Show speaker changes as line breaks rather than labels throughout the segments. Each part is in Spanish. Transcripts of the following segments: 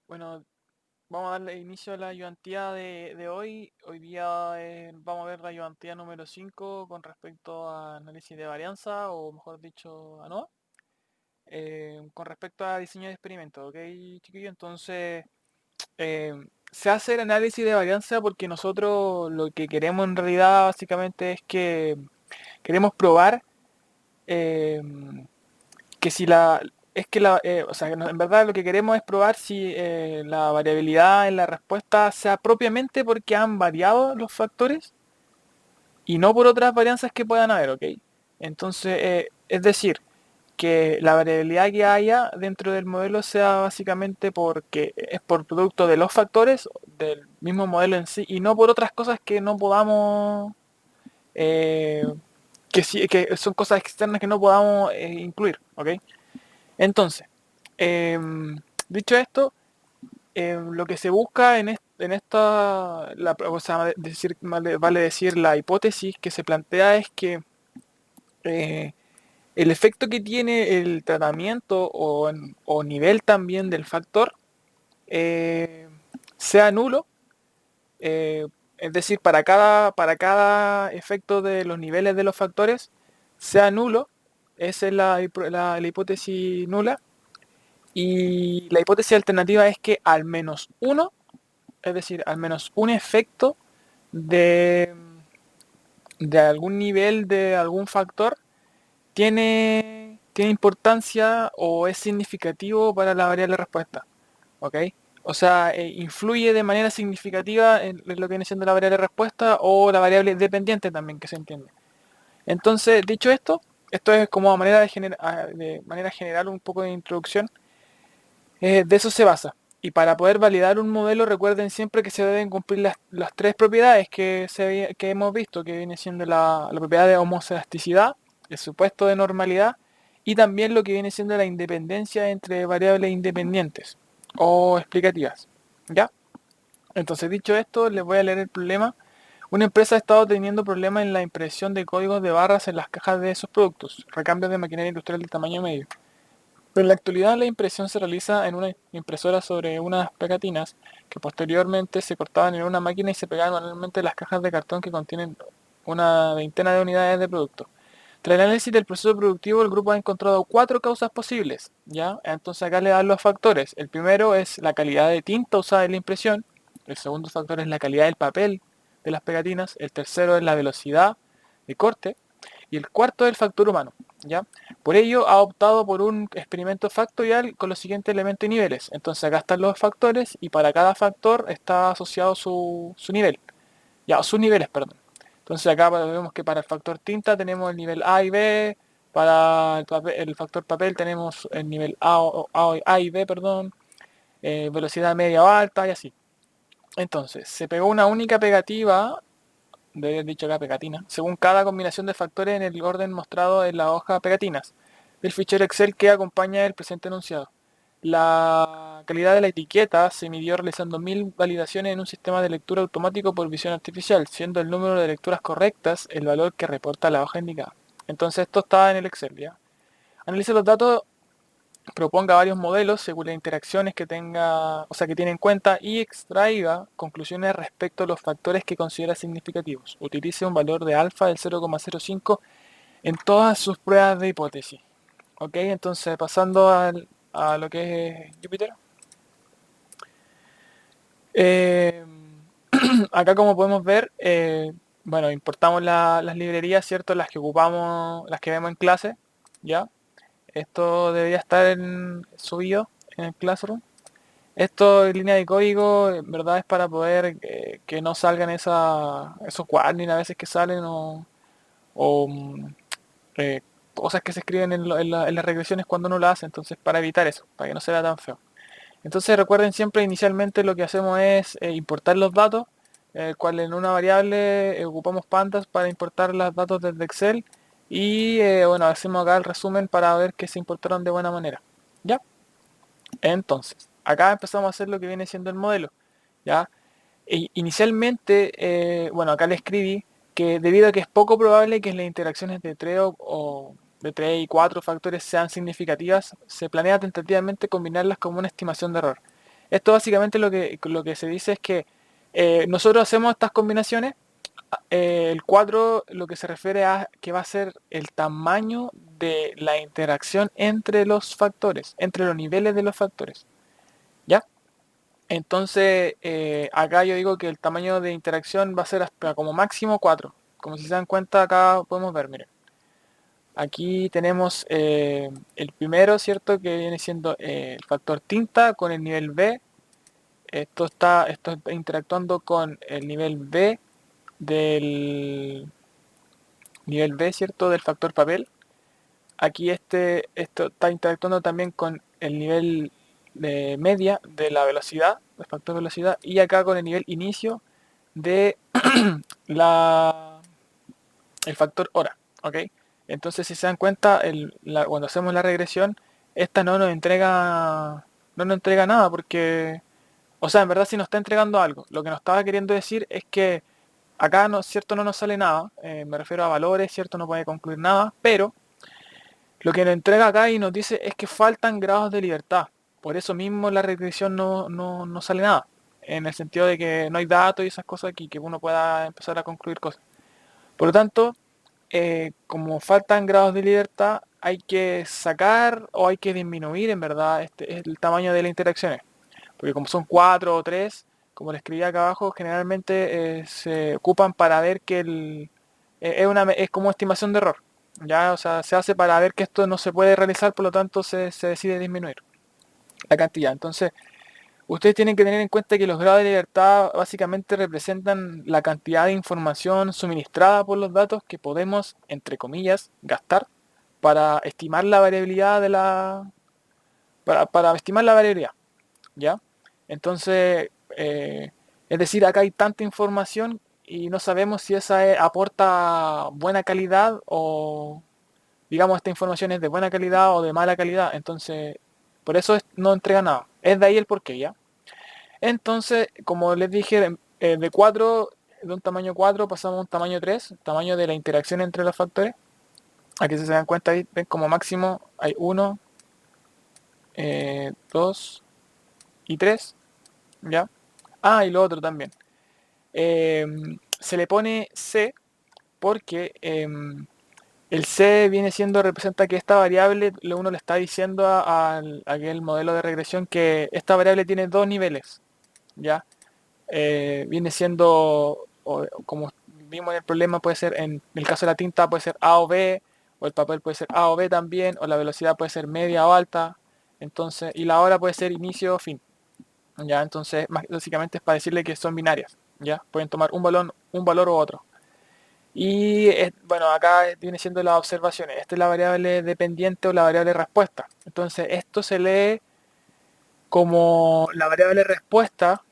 Bueno, vamos a darle inicio a la ayudantía de hoy. Hoy día vamos a ver la ayudantía número 5 con respecto a análisis de varianza, o mejor dicho, ANOVA, con respecto a diseño de experimentos, ¿ok, chiquillo? Entonces, eh, se hace el análisis de varianza porque nosotros lo que queremos en realidad básicamente es que queremos probar eh, que si la es que o sea, en verdad lo que queremos es probar si la variabilidad en la respuesta sea propiamente porque han variado los factores y no por otras varianzas que puedan haber, ¿ok? Entonces, es decir, que la variabilidad que haya dentro del modelo sea básicamente porque es por producto de los factores del mismo modelo en sí y no por otras cosas que no podamos, eh, que son cosas externas que no podamos incluir, ¿ok? Entonces, dicho esto, lo que se busca en esta, o sea, vale decir, la hipótesis que se plantea es que eh, el efecto que tiene el tratamiento o nivel también del factor eh, sea nulo, eh, es decir, para cada efecto de los niveles de los factores sea nulo. Esa es la hipótesis nula. Y la hipótesis alternativa es que al menos uno, es decir, al menos un efecto de, de algún nivel de algún factor tiene importancia o es significativo para la variable respuesta. ¿Ok? O sea, influye de manera significativa en lo que viene siendo la variable respuesta o la variable dependiente también, que se entiende. Entonces, dicho esto, esto es como a manera de manera general un poco de introducción. De eso se basa. Y para poder validar un modelo, recuerden siempre que se deben cumplir las tres propiedades que hemos visto, que viene siendo la propiedad de homoelasticidad, el supuesto de normalidad, y también lo que viene siendo la independencia entre variables independientes o explicativas. ¿Ya? Entonces, dicho esto, les voy a leer el problema. Una empresa ha estado teniendo problemas en la impresión de códigos de barras en las cajas de sus productos, recambios de maquinaria industrial de tamaño medio. Pero en la actualidad la impresión se realiza en una impresora sobre unas pegatinas que posteriormente se cortaban en una máquina y se pegaban manualmente en las cajas de cartón que contienen una veintena de unidades de producto. Tras el análisis del proceso productivo, el grupo ha encontrado cuatro causas posibles, ¿ya? Entonces acá le dan los factores. El primero es la calidad de tinta usada en la impresión. El segundo factor es la calidad del papel de las pegatinas. El tercero es la velocidad de corte. Y el cuarto es el factor humano, ¿ya? Por ello ha optado por un experimento factorial con los siguientes elementos y niveles. Entonces acá están los factores y para cada factor está asociado su nivel. Ya, sus niveles, perdón. Entonces acá vemos que para el factor tinta tenemos el nivel A y B, para el factor papel tenemos el nivel A y B, perdón, velocidad media o alta y así. Entonces, se pegó una única pegativa, de haber dicho acá pegatina, según cada combinación de factores en el orden mostrado en la hoja pegatinas del fichero Excel que acompaña el presente enunciado. La calidad de la etiqueta se midió realizando 1000 validaciones en un sistema de lectura automático por visión artificial, siendo el número de lecturas correctas el valor que reporta la hoja indicada. Entonces esto está en el Excel, ¿ya? Analice los datos, proponga varios modelos según las interacciones que tenga, o sea, que tiene en cuenta y extraiga conclusiones respecto a los factores que considera significativos. Utilice un valor de alfa del 0,05 en todas sus pruebas de hipótesis. Ok, entonces pasando a lo que es Jupyter. Eh, Acá como podemos ver, bueno, importamos las librerías, ¿cierto? Las que ocupamos, las que vemos en clase, ¿ya? Esto debería estar subido en el Classroom. Esto en línea de código, en verdad es para poder que no salgan esos warnings a veces que salen o eh, cosas que se escriben en las regresiones cuando uno lo hace, entonces para evitar eso, para que no se vea tan feo. Entonces recuerden siempre inicialmente lo que hacemos es importar los datos, el cual en una variable ocupamos pandas para importar los datos desde Excel y bueno, hacemos acá el resumen para ver que se importaron de buena manera. ¿Ya? Entonces, acá empezamos a hacer lo que viene siendo el modelo. ¿Ya? Inicialmente, bueno, acá le escribí que debido a que es poco probable que las interacciones de 3 o de 3 y 4 factores sean significativas, se planea tentativamente combinarlas como una estimación de error. Esto básicamente lo que se dice es que nosotros hacemos estas combinaciones. El 4 lo que se refiere a que va a ser el tamaño de la interacción entre los factores, entre los niveles de los factores. ¿Ya? Entonces, acá yo digo que el tamaño de interacción va a ser hasta como máximo 4. Como si se dan cuenta, acá podemos ver, miren. Aquí tenemos el primero, ¿cierto? Que viene siendo el factor tinta con el nivel B. Esto está interactuando con el nivel B del nivel B, ¿cierto? Del factor papel. Aquí esto está interactuando también con el nivel de media de la velocidad, del factor velocidad, y acá con el nivel inicio de la, el factor hora, ¿ok? Entonces, si se dan cuenta, cuando hacemos la regresión, esta no nos entrega nada porque, o sea, en verdad sí nos está entregando algo. Lo que nos estaba queriendo decir es que acá, no, cierto, no nos sale nada, me refiero a valores, cierto, no puede concluir nada, pero lo que nos entrega acá y nos dice es que faltan grados de libertad. Por eso mismo la regresión no sale nada. En el sentido de que no hay datos y esas cosas aquí que uno pueda empezar a concluir cosas. Por lo tanto, como faltan grados de libertad, hay que sacar o hay que disminuir en verdad el tamaño de las interacciones. Porque como son 4 o 3, como le escribí acá abajo, generalmente se ocupan para ver que es como estimación de error. Ya, o sea, se hace para ver que esto no se puede realizar, por lo tanto se decide disminuir la cantidad. Entonces, ustedes tienen que tener en cuenta que los grados de libertad básicamente representan la cantidad de información suministrada por los datos que podemos, entre comillas, gastar para estimar la variabilidad para estimar la variabilidad, ¿ya? Entonces, es decir, acá hay tanta información y no sabemos si esa aporta buena calidad o, digamos, esta información es de buena calidad o de mala calidad. Entonces, por eso no entrega nada. Es de ahí el porqué, ¿ya? Entonces, como les dije, de 4, de un tamaño 4 pasamos a un tamaño 3, tamaño de la interacción entre los factores. Aquí si se dan cuenta, ahí ven como máximo hay 1, 2 y 3, ¿ya? Ah, y lo otro también. Se le pone C porque el C viene siendo, representa que esta variable, uno le está diciendo a aquel modelo de regresión que esta variable tiene dos niveles, ¿ya? Viene siendo, como vimos en el problema, puede ser, en el caso de la tinta puede ser A o B, o el papel puede ser A o B también, o la velocidad puede ser media o alta, entonces, y la hora puede ser inicio o fin, ¿ya? Entonces, básicamente es para decirle que son binarias, ¿ya? Pueden tomar un valor u otro. Y bueno, acá viene siendo las observaciones. Esta es la variable dependiente o la variable respuesta. Entonces, esto se lee como la variable respuesta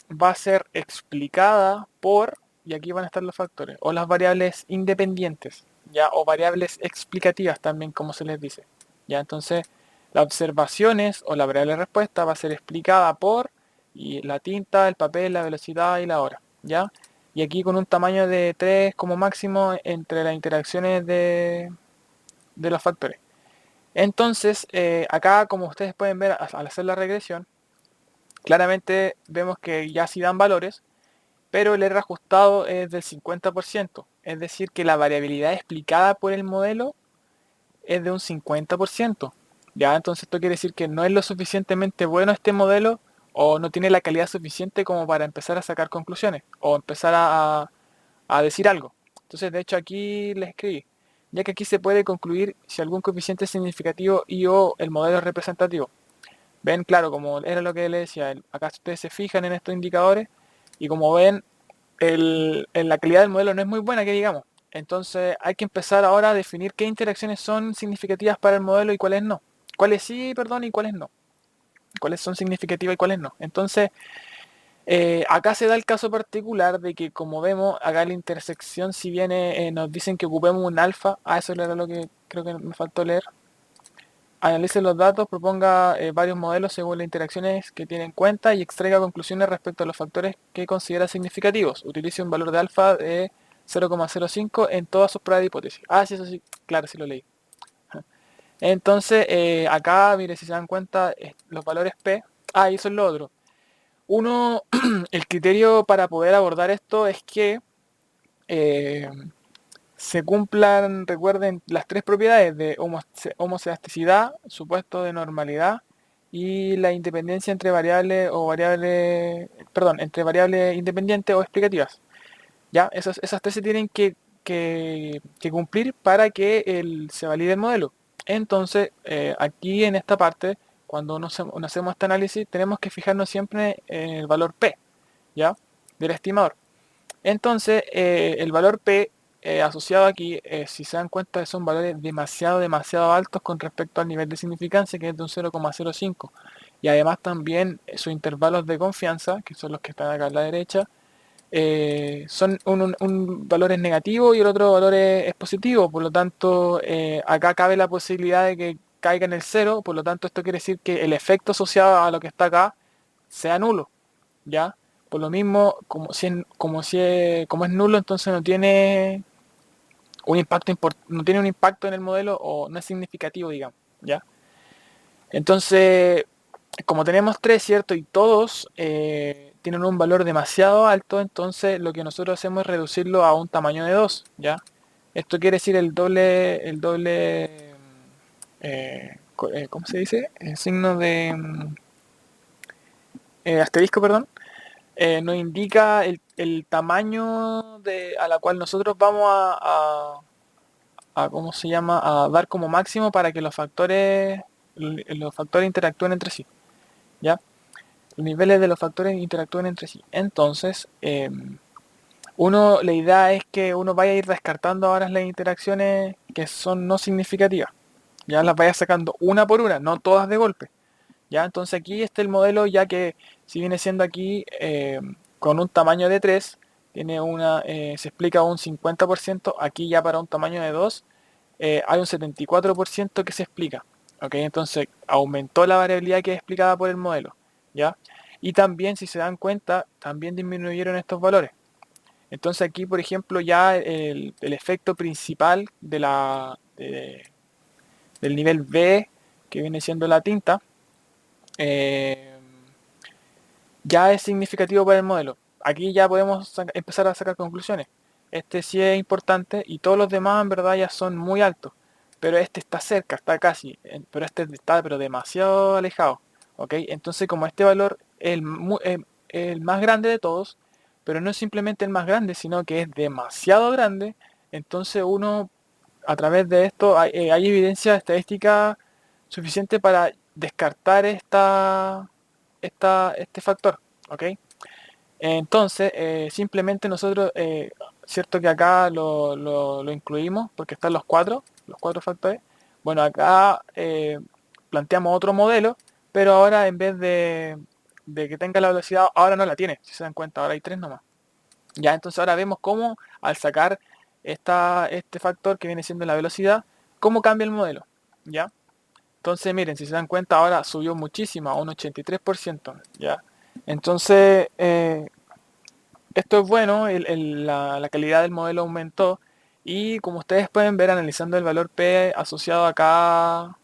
va a ser explicada por, y aquí van a estar los factores, o las variables independientes, ya, o variables explicativas también, como se les dice. Ya, entonces, las observaciones o la variable respuesta va a ser explicada por y la tinta, el papel, la velocidad y la hora, ¿ya? Y aquí con un tamaño de 3 como máximo entre las interacciones de los factores. Entonces, acá como ustedes pueden ver al hacer la regresión, claramente vemos que ya sí dan valores, pero el error ajustado es del 50%. Es decir, que la variabilidad explicada por el modelo es de un 50%. Ya, entonces esto quiere decir que no es lo suficientemente bueno este modelo o no tiene la calidad suficiente como para empezar a sacar conclusiones o empezar a decir algo. Entonces, de hecho, aquí les escribí, ya que aquí se puede concluir si algún coeficiente es significativo y o el modelo es representativo. Ven, claro, como era lo que les decía, acá ustedes se fijan en estos indicadores y como ven, la calidad del modelo no es muy buena, que digamos. Entonces hay que empezar ahora a definir qué interacciones son significativas para el modelo y cuáles no. Cuáles sí, perdón, y cuáles no. Cuáles son significativas y cuáles no. Entonces, acá se da el caso particular de que, como vemos, acá la intersección, si bien nos dicen que ocupemos un alfa, eso era lo que creo que me faltó leer. Analice los datos, proponga varios modelos según las interacciones que tiene en cuenta y extraiga conclusiones respecto a los factores que considera significativos. Utilice un valor de alfa de 0,05 en todas sus pruebas de hipótesis. Ah, sí, eso sí, claro, sí lo leí. Entonces, acá, mire, si se dan cuenta, los valores P, y eso es lo otro. Uno, el criterio para poder abordar esto es que eh, se cumplan, recuerden, las tres propiedades de homoelasticidad, supuesto de normalidad y la independencia entre variables o variables, perdón, entre variables independientes o explicativas. ¿Ya? Esas tres se tienen que cumplir para que se valide el modelo. Entonces, aquí en esta parte, cuando nos hacemos este análisis, tenemos que fijarnos siempre en el valor P, ¿ya? Del estimador. Entonces, el valor P asociado aquí, si se dan cuenta, son valores demasiado altos con respecto al nivel de significancia, que es de un 0,05. Y además también sus intervalos de confianza, que son los que están acá a la derecha, son un valor es negativo y el otro valor es positivo. Por lo tanto, acá cabe la posibilidad de que caiga en el cero. Por lo tanto, esto quiere decir que el efecto asociado a lo que está acá sea nulo. ¿Ya? Por lo mismo, como es nulo, entonces no tiene no tiene un impacto en el modelo o no es significativo, digamos, ¿ya? Entonces, como tenemos tres, ¿cierto? Y todos tienen un valor demasiado alto, entonces lo que nosotros hacemos es reducirlo a un tamaño de 2, ¿ya? Esto quiere decir ¿cómo se dice? El signo de asterisco, perdón, nos indica el tamaño a la cual nosotros vamos ¿cómo se llama? A dar como máximo para que los factores interactúen entre sí, ¿ya? Los niveles de los factores interactúen entre sí. Entonces, la idea es que uno vaya a ir descartando ahora las interacciones que son no significativas. Ya las vaya sacando una por una, no todas de golpe. Ya, entonces aquí está el modelo, ya que si viene siendo aquí con un tamaño de 3 se explica un 50%, aquí ya para un tamaño de 2 hay un 74% que se explica. ¿Ok? Entonces aumentó la variabilidad que es explicada por el modelo. ¿Ya? Y también, si se dan cuenta, también disminuyeron estos valores. Entonces aquí, por ejemplo, ya el efecto principal del nivel B, que viene siendo la tinta, eh, ya es significativo para el modelo. Aquí ya podemos empezar a sacar conclusiones. Este sí es importante y todos los demás en verdad ya son muy altos. Pero este está cerca, está casi, pero este está pero demasiado alejado. ¿Ok? Entonces como este valor es el más grande de todos, pero no es simplemente el más grande, sino que es demasiado grande, entonces uno a través de esto hay evidencia estadística suficiente para descartar este factor, ¿ok? Entonces, simplemente nosotros, cierto que acá lo incluimos porque están los cuatro factores. Bueno, acá planteamos otro modelo, pero ahora en vez de que tenga la velocidad, ahora no la tiene, si se dan cuenta, ahora hay tres nomás. Ya, entonces ahora vemos cómo al sacar este factor que viene siendo la velocidad, cómo cambia el modelo, ¿ya? Entonces miren, si se dan cuenta ahora subió muchísimo, a un 83%, ¿ya? Entonces, esto es bueno, la calidad del modelo aumentó y como ustedes pueden ver analizando el valor P asociado acá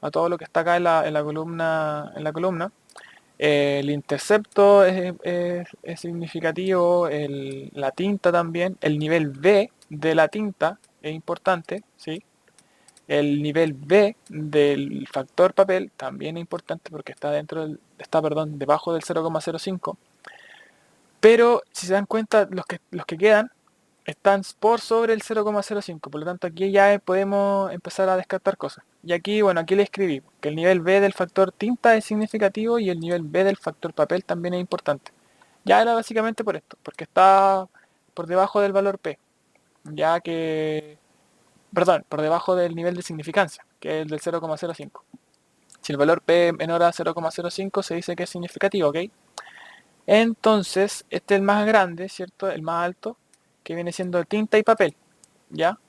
a todo lo que está acá en la columna, el intercepto es significativo, la tinta también, el nivel B de la tinta es importante, ¿sí? El nivel B del factor papel también es importante porque está debajo del 0,05. Pero si se dan cuenta, los que quedan están por sobre el 0,05. Por lo tanto, aquí ya podemos empezar a descartar cosas. Y aquí, bueno, aquí le escribí que el nivel B del factor tinta es significativo y el nivel B del factor papel también es importante. Ya era básicamente por esto, porque está por debajo del valor P, ya que, perdón, por debajo del nivel de significancia, que es el del 0,05. Si el valor P es menor a 0,05 se dice que es significativo, ¿ok? Entonces, este es el más grande, ¿cierto? El más alto, que viene siendo tinta y papel, ¿ya?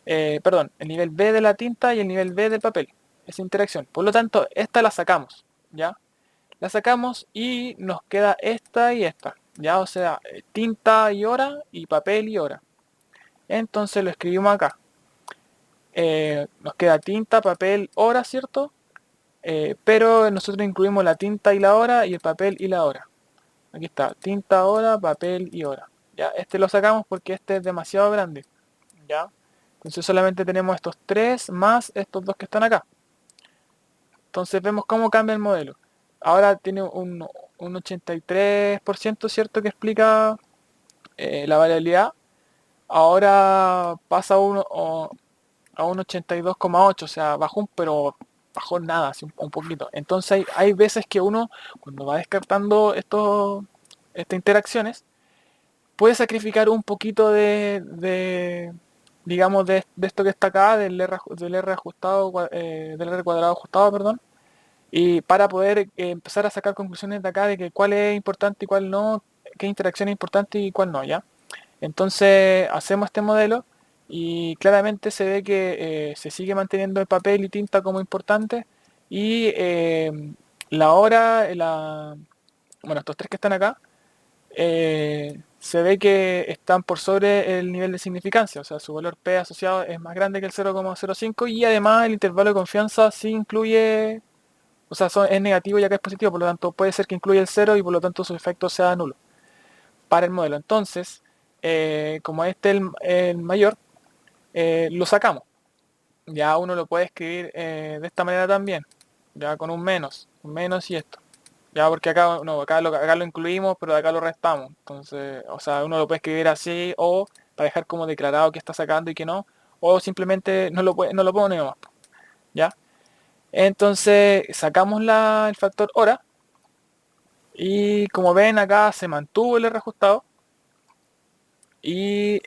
Perdón, el nivel B de la tinta y el nivel B del papel, esa interacción. Por lo tanto, esta la sacamos, ¿ya? La sacamos y nos queda esta y esta, ¿ya? O sea, tinta y hora y papel y hora. Entonces lo escribimos acá. Nos queda tinta, papel, hora, ¿cierto? Pero nosotros incluimos la tinta y la hora y el papel y la hora. Aquí está, tinta, hora, papel y hora. ¿Ya? Este lo sacamos porque este es demasiado grande. ¿Ya? Entonces solamente tenemos estos tres más estos dos que están acá. Entonces vemos cómo cambia el modelo. Ahora tiene un 83%, ¿cierto? Que explica la variabilidad. Ahora pasa a un 82,8, o sea, bajó pero bajó nada, así un poquito. Entonces hay veces que uno, cuando va descartando estas interacciones, puede sacrificar un poquito digamos, de esto que está acá, del R ajustado, del R cuadrado ajustado, perdón, y para poder empezar a sacar conclusiones de acá de que cuál es importante y cuál no, qué interacción es importante y cuál no, ¿ya? Entonces hacemos este modelo y claramente se ve que se sigue manteniendo el papel y tinta como importante y la hora, bueno, estos tres que están acá, se ve que están por sobre el nivel de significancia, o sea, su valor P asociado es más grande que el 0,05 y además el intervalo de confianza sí incluye, o sea, es negativo ya que es positivo, por lo tanto puede ser que incluya el 0 y por lo tanto su efecto sea nulo para el modelo. Entonces, como este es el mayor, lo sacamos. Ya uno lo puede escribir de esta manera también, ya con un menos y esto. Ya porque acá, no, acá lo incluimos, pero de acá lo restamos. Entonces, o sea, uno lo puede escribir así o para dejar como declarado que está sacando y que no, o simplemente no lo pone nomás. ¿Ya? Entonces, sacamos el factor hora y como ven acá se mantuvo el reajustado y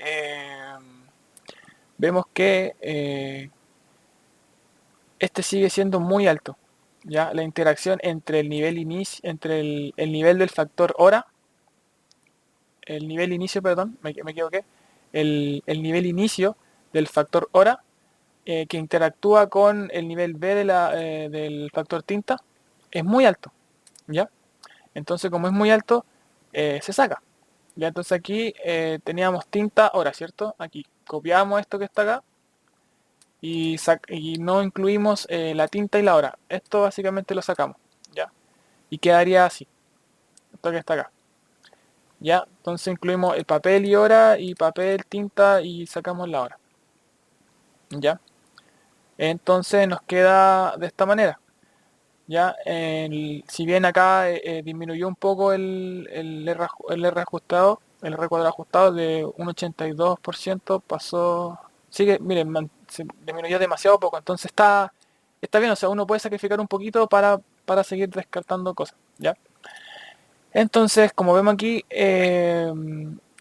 vemos que este sigue siendo muy alto. ¿Ya? La interacción entre el nivel entre el nivel del factor hora, el nivel inicio, perdón, me equivoqué, el nivel inicio del factor hora que interactúa con el nivel B del factor tinta es muy alto. ¿Ya? Entonces como es muy alto, se saca. Ya, entonces aquí teníamos tinta hora, ¿cierto? Aquí copiamos esto que está acá y no incluimos la tinta y la hora. Esto básicamente lo sacamos, ¿ya? Y quedaría así, esto que está acá. ¿Ya? Entonces incluimos el papel y hora y papel, tinta y sacamos la hora. ¿Ya? Entonces nos queda de esta manera. ¿Ya? Si bien acá disminuyó un poco el R ajustado, el R cuadrado ajustado de un 82% pasó, sigue, miren, se disminuyó demasiado poco, entonces está bien, o sea, uno puede sacrificar un poquito para seguir descartando cosas, ¿ya? Entonces, como vemos aquí,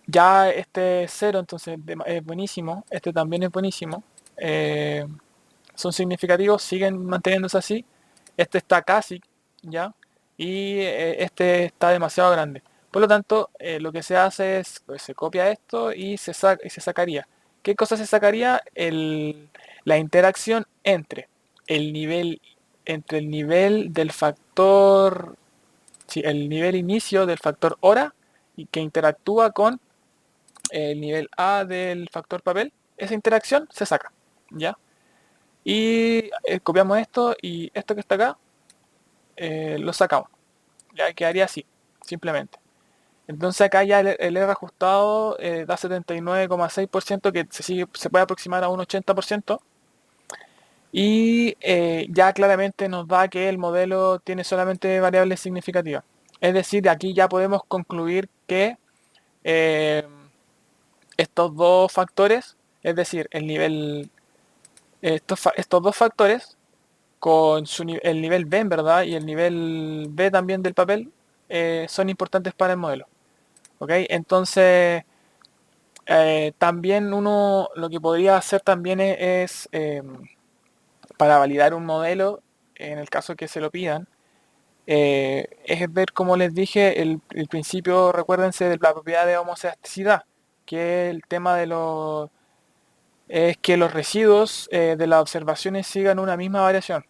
ya este es cero, entonces es buenísimo, este también es buenísimo, eh, son significativos, siguen manteniéndose así, este está casi, ¿ya? Y este está demasiado grande. Por lo tanto, lo que se hace es, pues, se copia esto y se sacaría. ¿Qué cosa se sacaría? La interacción el nivel, entre el nivel del factor, sí, el nivel inicio del factor hora y que interactúa con el nivel A del factor papel. Esa interacción se saca, ¿ya? Y copiamos esto y esto que está acá lo sacamos. Ya quedaría así, simplemente. Entonces acá ya el R ajustado da 79,6% que se puede aproximar a un 80%. Y ya claramente nos da que el modelo tiene solamente variables significativas. Es decir, aquí ya podemos concluir que eh, estos dos factores, es decir, estos dos factores con el nivel B, en verdad, y el nivel B también del papel, son importantes para el modelo. ¿Ok? Entonces, también uno lo que podría hacer también para validar un modelo, en el caso que se lo pidan, es ver, como les dije, el principio, recuérdense, de la propiedad de homoelasticidad, que el tema es que los residuos de las observaciones sigan una misma variación.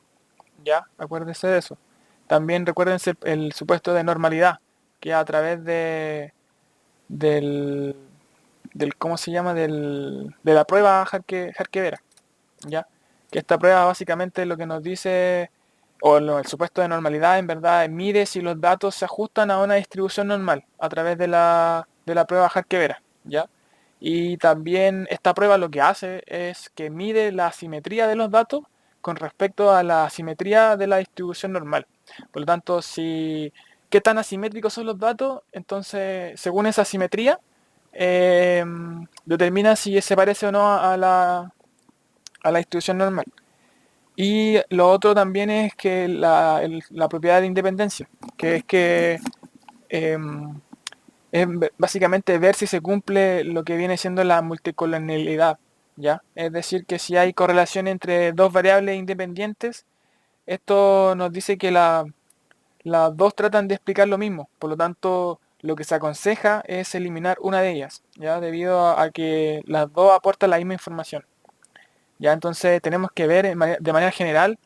¿Ya? Acuérdense de eso. También recuérdense el supuesto de normalidad, que a través del, ¿cómo se llama? De la prueba Harke-Vera, ¿ya? Que esta prueba básicamente lo que nos dice, o el supuesto de normalidad en verdad mide si los datos se ajustan a una distribución normal a través de la prueba Harke-Vera, ¿ya? Y también esta prueba lo que hace es que mide la asimetría de los datos con respecto a la asimetría de la distribución normal. Por lo tanto, si qué tan asimétricos son los datos, entonces según esa asimetría eh, determina si se parece o no a la distribución normal. Y lo otro también es que la propiedad de independencia, que es que eh, es básicamente ver si se cumple lo que viene siendo la multicolonialidad, ¿ya? Es decir, que si hay correlación entre dos variables independientes, esto nos dice que las dos tratan de explicar lo mismo, por lo tanto, lo que se aconseja es eliminar una de ellas, ¿ya? Debido a que las dos aportan la misma información. Ya entonces tenemos que ver de manera general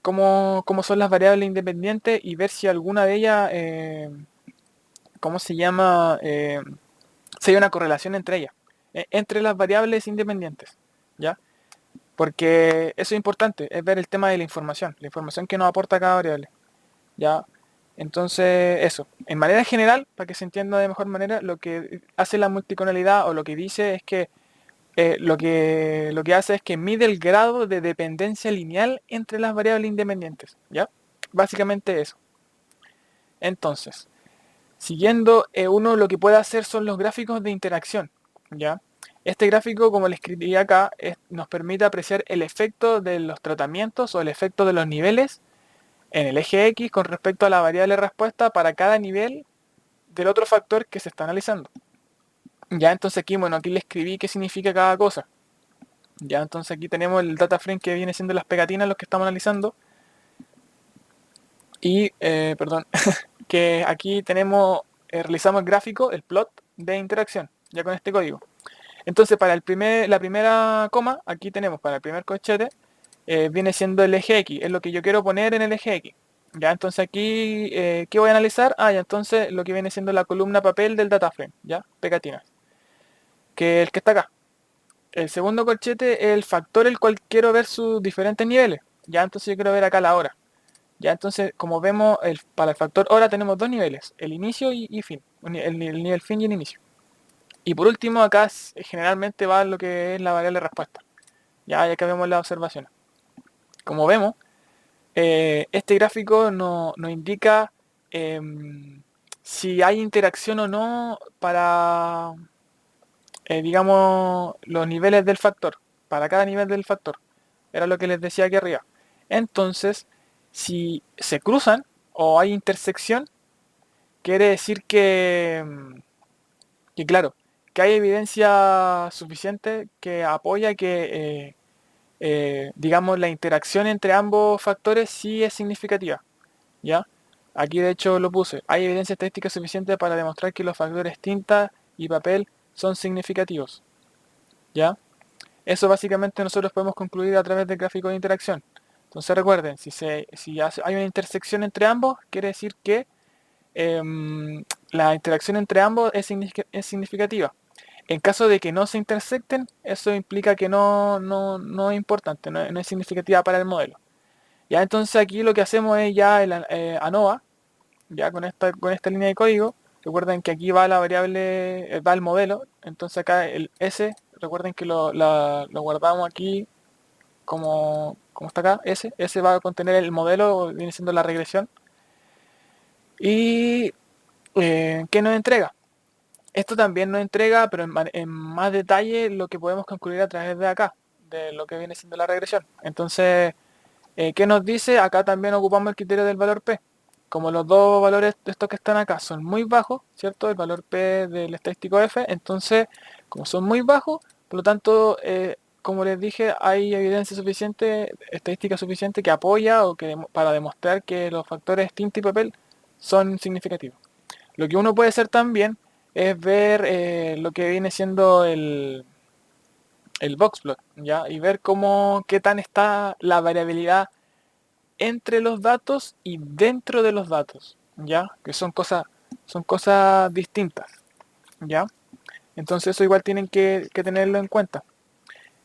cómo son las variables independientes y ver si alguna de ellas, ¿cómo se llama? Si hay una correlación entre ellas, entre las variables independientes, ¿ya? Porque eso es importante, es ver el tema de la información que nos aporta cada variable, ¿ya? Entonces, eso, en manera general, para que se entienda de mejor manera, lo que hace la multiconalidad o lo que dice es que lo que hace es que mide el grado de dependencia lineal entre las variables independientes, ¿ya? Básicamente eso. Entonces, siguiendo, uno lo que puede hacer son los gráficos de interacción, ¿ya? Este gráfico, como le escribí acá, nos permite apreciar el efecto de los tratamientos o el efecto de los niveles en el eje X con respecto a la variable respuesta para cada nivel del otro factor que se está analizando. Ya, entonces aquí, bueno, aquí le escribí qué significa cada cosa. Ya, entonces aquí tenemos el data frame que viene siendo las pegatinas, los que estamos analizando. Y, perdón, que aquí tenemos, realizamos el gráfico, el plot de interacción, ya con este código. Entonces para la primera coma, aquí tenemos para el primer corchete, viene siendo el eje X, es lo que yo quiero poner en el eje X. Ya, entonces aquí, ¿qué voy a analizar? Ya, entonces lo que viene siendo la columna papel del data frame, ya, pegatinas, que es el que está acá. El segundo corchete es el factor el cual quiero ver sus diferentes niveles. Ya, entonces yo quiero ver acá la hora. Ya, entonces, como vemos, para el factor hora tenemos dos niveles, el inicio y fin, el nivel fin y el inicio. Y por último, acá generalmente va lo que es la variable respuesta. Ya que vemos las observaciones. Como vemos, este gráfico nos indica si hay interacción o no para, digamos, los niveles del factor, para cada nivel del factor. Era lo que les decía aquí arriba. Entonces, si se cruzan o hay intersección, quiere decir que claro, que hay evidencia suficiente que apoya que, digamos, la interacción entre ambos factores sí es significativa. ¿Ya? Aquí de hecho lo puse. Hay evidencia estadística suficiente para demostrar que los factores tinta y papel son significativos. ¿Ya? Eso básicamente nosotros podemos concluir a través del gráfico de interacción. Entonces recuerden, si hay una intersección entre ambos, quiere decir que la interacción entre ambos es significativa. En caso de que no se intersecten, eso implica que no es importante, no es significativa para el modelo. Ya entonces aquí lo que hacemos es ya el ANOVA, ya con esta línea de código. Recuerden que aquí va la variable, va el modelo, entonces acá el S, recuerden que lo guardamos aquí como está acá, S va a contener el modelo, viene siendo la regresión. Y ¿qué nos entrega? Esto también nos entrega, pero en más detalle, lo que podemos concluir a través de acá, de lo que viene siendo la regresión. Entonces, ¿qué nos dice? Acá también ocupamos el criterio del valor P. Como los dos valores de estos que están acá son muy bajos, ¿cierto? El valor P del estadístico F, entonces, como son muy bajos, por lo tanto, como les dije, hay evidencia suficiente, estadística suficiente que apoya o que para demostrar que los factores tinta y papel son significativos. Lo que uno puede hacer también es ver lo que viene siendo el boxplot, ¿ya? Y ver qué tan está la variabilidad entre los datos y dentro de los datos, ¿ya? Que son cosas distintas, ¿ya? Entonces eso igual tienen que tenerlo en cuenta.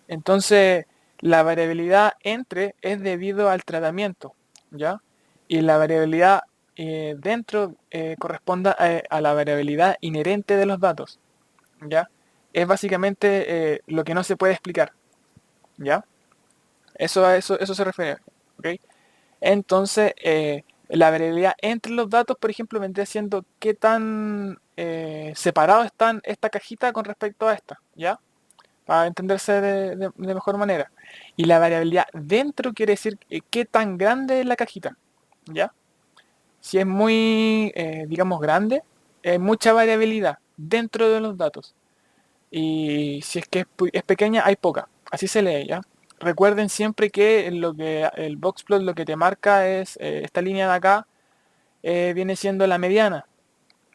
Entonces, La variabilidad entre es debido al tratamiento, ¿ya? Y la variabilidad dentro corresponde a la variabilidad inherente de los datos, ¿ya? Es básicamente lo que no se puede explicar, ¿ya? Eso se refiere, ¿ok? Entonces, la variabilidad entre los datos, por ejemplo, vendría siendo qué tan separados están esta cajita con respecto a esta, ¿ya? Para entenderse de mejor manera. Y la variabilidad dentro quiere decir qué tan grande es la cajita, ¿ya? Si es muy, digamos, grande, hay mucha variabilidad dentro de los datos. Y si es que es pequeña, hay poca. Así se lee, ¿ya? Recuerden siempre que lo que el boxplot lo que te marca es esta línea de acá viene siendo la mediana,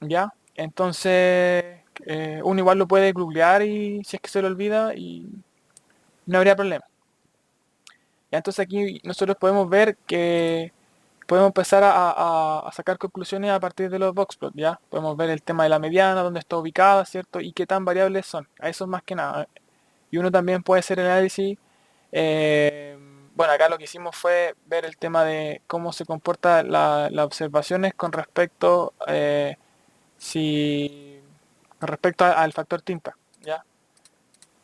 ¿ya? Entonces uno igual lo puede googlear y si es que se lo olvida y no habría problema. Ya, entonces aquí nosotros podemos ver que podemos empezar a sacar conclusiones a partir de los boxplots, ¿ya? Podemos ver el tema de la mediana, dónde está ubicada, ¿cierto? Y qué tan variables son. A eso más que nada. Y uno también puede hacer el análisis. eh, bueno, acá lo que hicimos fue ver el tema de cómo se comportan las observaciones con respecto, si, con respecto al factor tinta, ¿ya?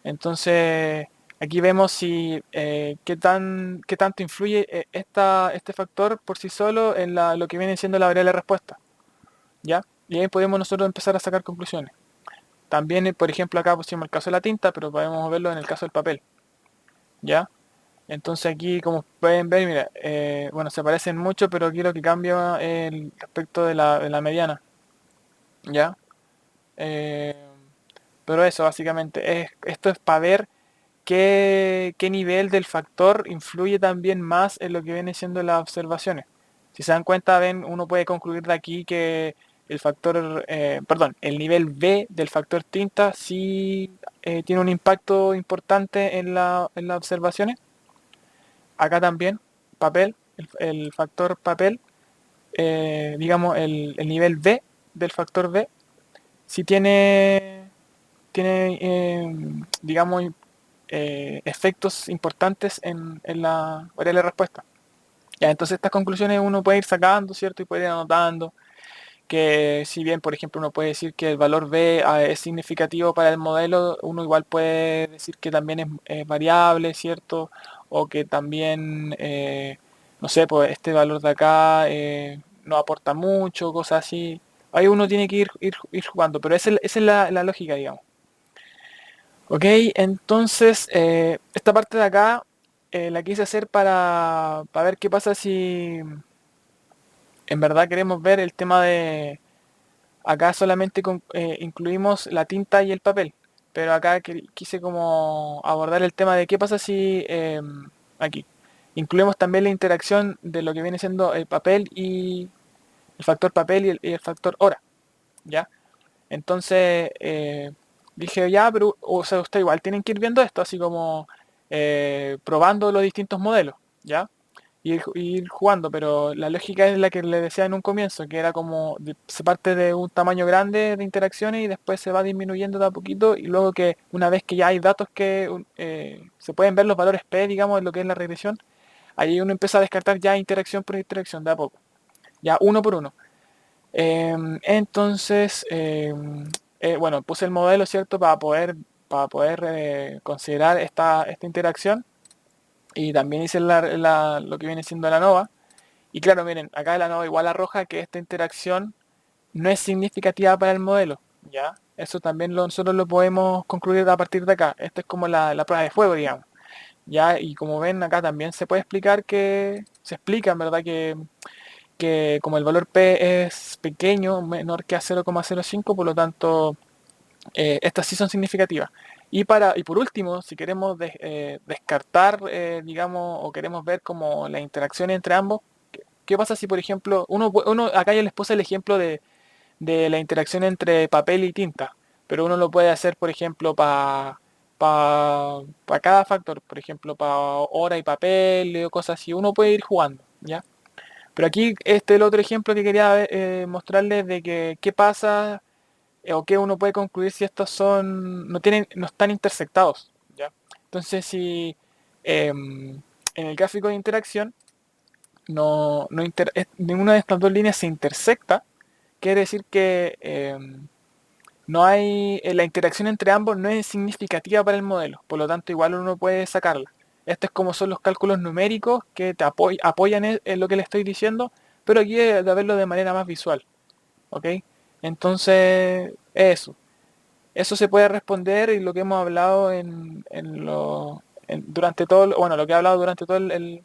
Entonces, aquí vemos si qué tanto influye este factor por sí solo en lo que viene siendo la variable de respuesta, ¿ya? Y ahí podemos nosotros empezar a sacar conclusiones. También, por ejemplo, acá pusimos el caso de la tinta, pero podemos verlo en el caso del papel, ¿ya? Entonces aquí, como pueden ver, mira, bueno, se parecen mucho, pero aquí lo que cambia es el aspecto de la mediana, ¿ya? Eh, pero eso, básicamente, esto es para ver qué nivel del factor influye también más en lo que viene siendo las observaciones. Si se dan cuenta, ven, uno puede concluir de aquí que el factor, perdón, el nivel B del factor tinta sí tiene un impacto importante en las observaciones. Acá también, papel, el factor papel, digamos, el nivel B del factor B, sí tiene digamos, efectos importantes en la variable de respuesta. Ya, entonces estas conclusiones uno puede ir sacando, ¿cierto? Y puede ir anotando que si bien, por ejemplo, uno puede decir que el valor B es significativo para el modelo, uno igual puede decir que también es variable, ¿cierto? O que también, no sé, pues este valor de acá no aporta mucho, cosas así. Ahí uno tiene que ir jugando, pero esa es la lógica, digamos. Ok, entonces esta parte de acá la quise hacer para ver qué pasa si en verdad queremos ver el tema de. Acá solamente incluimos la tinta y el papel, pero acá quise como abordar el tema de qué pasa si aquí incluimos también la interacción de lo que viene siendo el papel y el factor papel y el factor hora, ¿ya? Entonces dije, ya, pero, o sea, usted igual tienen que ir viendo esto, así como probando los distintos modelos, ¿ya? Y ir jugando, pero la lógica es la que le decía en un comienzo, que era como se parte de un tamaño grande de interacciones y después se va disminuyendo de a poquito y luego que una vez que ya hay datos que se pueden ver los valores P, digamos, en lo que es la regresión, ahí uno empieza a descartar ya interacción por interacción de a poco, ya uno por uno. Entonces, bueno, puse el modelo, ¿cierto? Para poder considerar esta interacción y también hice lo que viene siendo la ANOVA. Y claro, miren, acá la ANOVA igual arroja que esta interacción no es significativa para el modelo, ¿ya? Eso también nosotros lo podemos concluir a partir de acá. Esto es como la prueba de fuego, digamos. ¿Ya? Y como ven, acá también se puede explicar se explica, en verdad, que como el valor P es pequeño, menor que a 0,05, por lo tanto, estas sí son significativas. Y por último, si queremos descartar, digamos, o queremos ver como la interacción entre ambos, ¿qué pasa si, por ejemplo, acá ya les puse el ejemplo de la interacción entre papel y tinta, pero uno lo puede hacer, por ejemplo, para cada factor, por ejemplo, para hora y papel o cosas así, uno puede ir jugando, ¿ya? Pero aquí este es el otro ejemplo que quería mostrarles de que qué pasa o qué uno puede concluir si estos no están intersectados, ¿ya? Entonces, si En el gráfico de interacción, ninguna de estas dos líneas se intersecta. Quiere decir que no hay, la interacción entre ambos no es significativa para el modelo, por lo tanto igual uno puede sacarla. Esto es como son los cálculos numéricos que te apoyan en lo que le estoy diciendo, pero aquí es de verlo de manera más visual, ¿ok? Entonces, eso se puede responder y lo que hemos hablado durante todo, bueno, lo que he hablado durante todo el-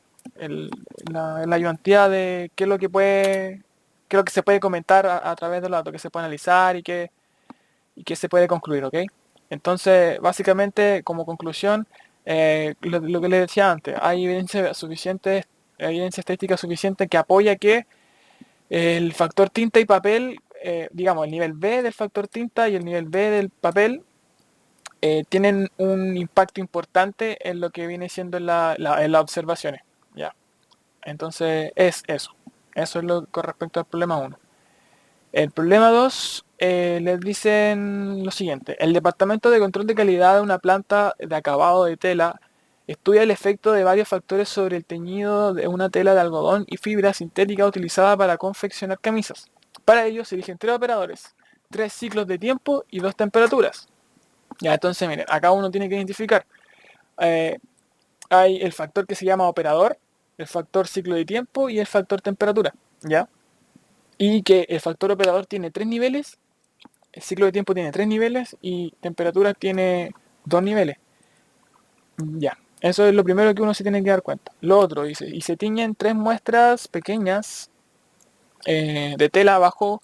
la ayudantía de qué es lo que qué es lo que se puede comentar a través de los datos, que se puede analizar y qué se puede concluir, ¿ok? Entonces, básicamente, como conclusión, lo que les decía antes, hay evidencia estadística suficiente que apoya que el factor tinta y papel, digamos, el nivel B del factor tinta y el nivel B del papel tienen un impacto importante en lo que viene siendo en las observaciones. ¿Ya? Entonces, es eso. Eso es lo con respecto al problema uno. El problema 2 les dicen lo siguiente. El Departamento de Control de Calidad de una planta de acabado de tela estudia el efecto de varios factores sobre el teñido de una tela de algodón y fibra sintética utilizada para confeccionar camisas. Para ello se eligen tres operadores, tres ciclos de tiempo y dos temperaturas. Ya, entonces miren, acá uno tiene que identificar. eh, Hay el factor que se llama operador, el factor ciclo de tiempo y el factor temperatura. ¿Ya? Y que el factor operador tiene tres niveles, el ciclo de tiempo tiene tres niveles y temperatura tiene dos niveles. Ya, eso es lo primero que uno se tiene que dar cuenta. Lo otro dice, y se tiñen tres muestras pequeñas de tela bajo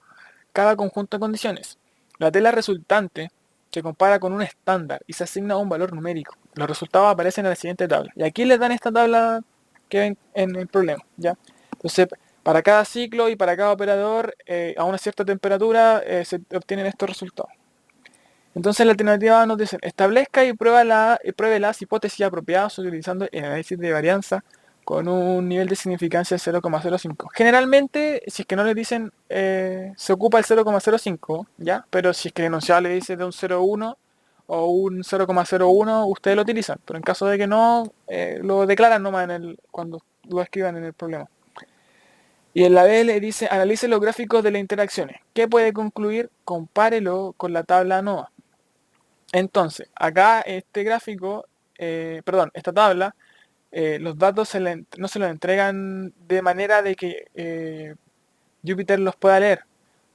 cada conjunto de condiciones. La tela resultante se compara con un estándar y se asigna un valor numérico. Los resultados aparecen en la siguiente tabla. Y aquí les dan esta tabla que ven en el problema. ¿Ya? Entonces, para cada ciclo y para cada operador, a una cierta temperatura, se obtienen estos resultados. Entonces la alternativa nos dice, establezca y pruebe las hipótesis apropiadas utilizando el análisis de varianza con un nivel de significancia de 0,05. Generalmente, si es que no le dicen, se ocupa el 0,05, ¿ya? Pero si es que el enunciado le dice de un 0,1 o un 0,01, ustedes lo utilizan. Pero en caso de que no, lo declaran nomás cuando lo escriban en el problema. Y en la B le dice, analice los gráficos de las interacciones. ¿Qué puede concluir? Compárelo con la tabla ANOVA. Entonces, acá este gráfico, perdón, esta tabla, los datos no se los entregan de manera de que Jupyter los pueda leer.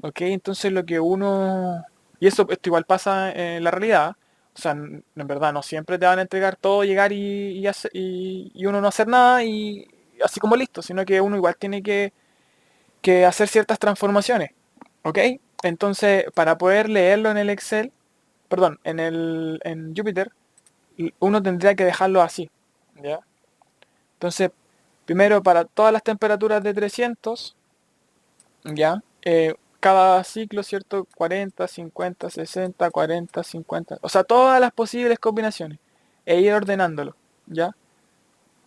¿Ok? Entonces lo que uno... Y esto igual pasa en la realidad. O sea, en verdad no siempre te van a entregar todo, llegar y uno no hacer nada y así como listo, sino que uno igual tiene que hacer ciertas transformaciones. ¿Ok? Entonces, para poder leerlo en el Excel, perdón, en Jupyter, uno tendría que dejarlo así, ¿ya? Entonces, primero para todas las temperaturas de 300, ¿ya? Cada ciclo, ¿cierto? 40, 50, 60, 40, 50, o sea, todas las posibles combinaciones, e ir ordenándolo, ¿ya?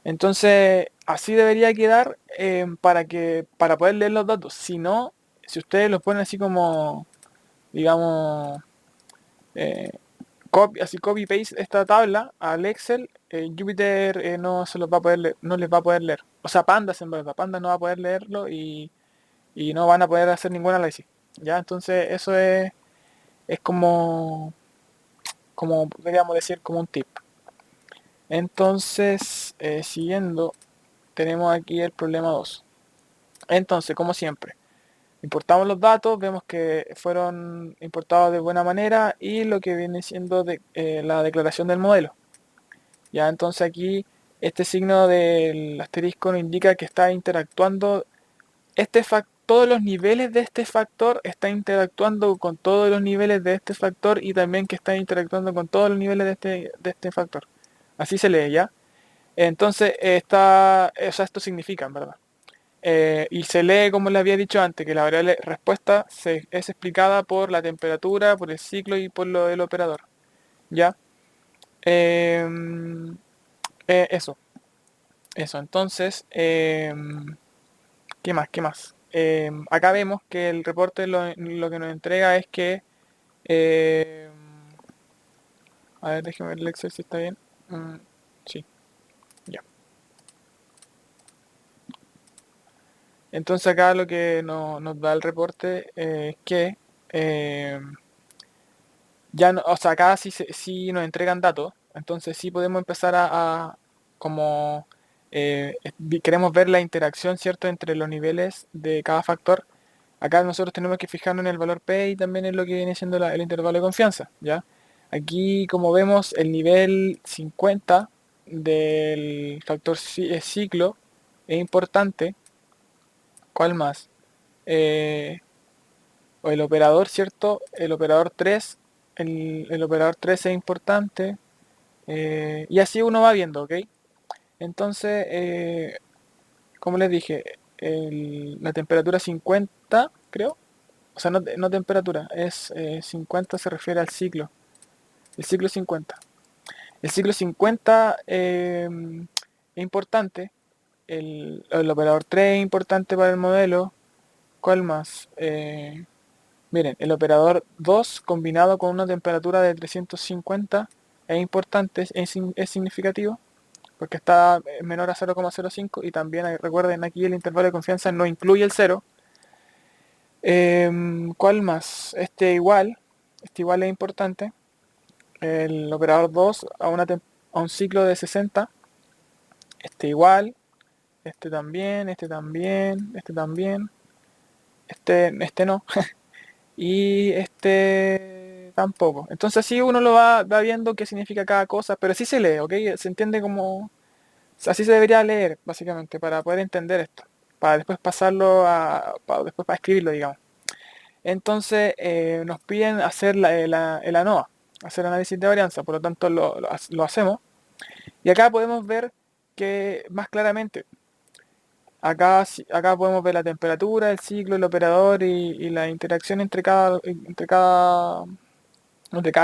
Entonces, así debería quedar para poder leer los datos. Si no, si ustedes los ponen así como, digamos, eh, así copy paste esta tabla al Excel, Jupyter no se los va a poder leer, no les va a poder leer. O sea, Pandas en verdad, Pandas no va a poder leerlo y no van a poder hacer ningún análisis. ¿Ya? Entonces eso es como podríamos decir, como un tip. Entonces, siguiendo, tenemos aquí el problema 2. Entonces, como siempre, importamos los datos, vemos que fueron importados de buena manera y lo que viene siendo la declaración del modelo. Ya, entonces aquí este signo del asterisco nos indica que está interactuando todos los niveles de este factor está interactuando con todos los niveles de este factor y también que está interactuando con todos los niveles de este factor. Así se lee, ¿ya? Entonces, o sea, esto significa, en verdad. Y se lee, como les había dicho antes, que la variable respuesta es explicada por la temperatura, por el ciclo y por lo del operador, ¿ya? Em, eso. Eso, entonces, ¿qué más? ¿Qué más? Acá vemos que el reporte lo que nos entrega es que, a ver, déjeme ver el Excel si está bien. Sí, Entonces acá lo que nos da el reporte es que eh, ya, o sea, acá sí nos entregan datos, entonces sí podemos empezar como queremos ver la interacción, ¿cierto?, entre los niveles de cada factor. Acá nosotros tenemos que fijarnos en el valor P y también en lo que viene siendo el intervalo de confianza, ¿ya? Aquí, como vemos, el nivel 50 del factor ciclo es importante. ¿Cuál más? Eh, o el operador, ¿cierto? El operador 3, el operador 3 es importante. Y así uno va viendo, ¿ok? Entonces, como les dije, la temperatura 50, creo. O sea, no temperatura, es 50 se refiere al ciclo. El ciclo 50. El ciclo 50 es importante. El operador 3 es importante para el modelo. ¿Cuál más? Miren, el operador 2 combinado con una temperatura de 350 es importante, es significativo, porque está menor a 0,05 y también recuerden aquí el intervalo de confianza no incluye el 0. ¿Cuál más? Este igual es importante. El operador 2 a un ciclo de 60, este igual, este también, este también, este también, este no. Y este tampoco. Entonces así uno lo va viendo qué significa cada cosa, pero sí se lee, ¿ok? Se entiende como... Así se debería leer, básicamente, para poder entender esto. Para después pasarlo después para escribirlo, digamos. Entonces nos piden hacer el ANOVA, hacer análisis de varianza, por lo tanto lo hacemos. Y acá podemos ver que más claramente, acá podemos ver la temperatura, el ciclo, el operador y la interacción entre cada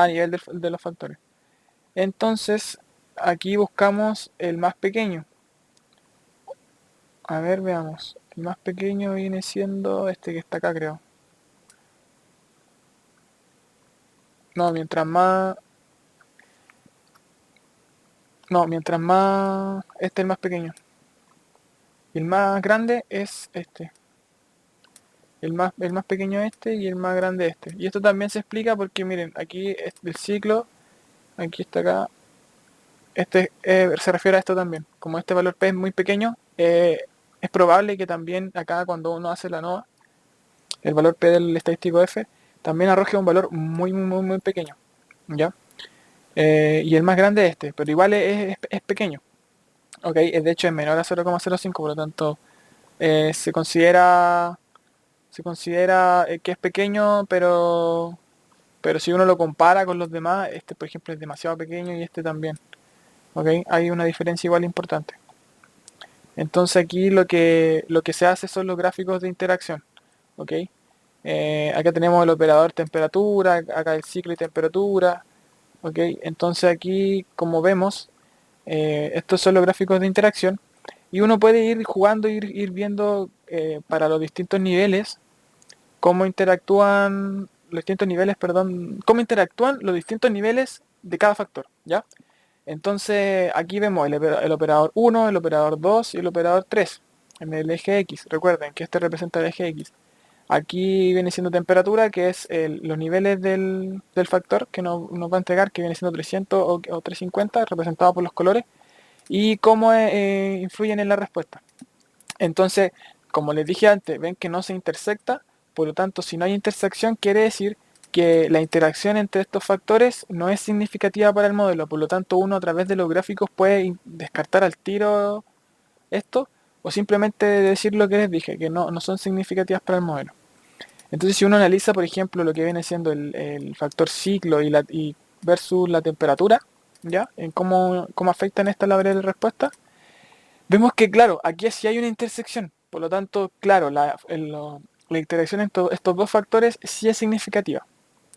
nivel de los factores. Entonces, aquí buscamos el más pequeño. A ver, veamos. El más pequeño viene siendo este que está acá, creo. No, mientras más... No, mientras más... Este es el más pequeño. Y el más grande es este. El más pequeño este y el más grande este. Y esto también se explica porque, miren, aquí el ciclo, aquí está acá, este se refiere a esto también. Como este valor P es muy pequeño, es probable que también acá cuando uno hace la NOVA, el valor P del estadístico F, también arroje un valor muy, muy, muy, muy pequeño. ¿Ya? Y el más grande es este, pero igual es pequeño. ¿Ok? De hecho es menor a 0,05, por lo tanto se considera que es pequeño, pero si uno lo compara con los demás, este por ejemplo es demasiado pequeño y este también. ¿Ok? Hay una diferencia igual importante. Entonces aquí lo que se hace son los gráficos de interacción. ¿Ok? Acá tenemos el operador temperatura, acá el ciclo y temperatura. ¿Ok? Entonces aquí, como vemos, estos son los gráficos de interacción. Y uno puede ir jugando, ir viendo para los distintos niveles cómo interactúan los distintos niveles, perdón, cómo interactúan los distintos niveles de cada factor, ¿ya? Entonces aquí vemos el operador 1, el operador 2 y el operador 3 en el eje X. Recuerden que este representa el eje X. Aquí viene siendo temperatura, que es los niveles del factor que nos va a entregar, que viene siendo 300 o 350, representado por los colores, y cómo influyen en la respuesta. Entonces, como les dije antes, ven que no se intersecta, por lo tanto, si no hay intersección, quiere decir que la interacción entre estos factores no es significativa para el modelo, por lo tanto uno a través de los gráficos puede descartar al tiro esto o simplemente decir lo que les dije, que no son significativas para el modelo. Entonces si uno analiza, por ejemplo, lo que viene siendo el factor ciclo y versus la temperatura, ¿ya? En cómo afectan esta la variable de respuesta, vemos que, claro, aquí sí hay una intersección. Por lo tanto, claro, la interacción entre estos dos factores sí es significativa.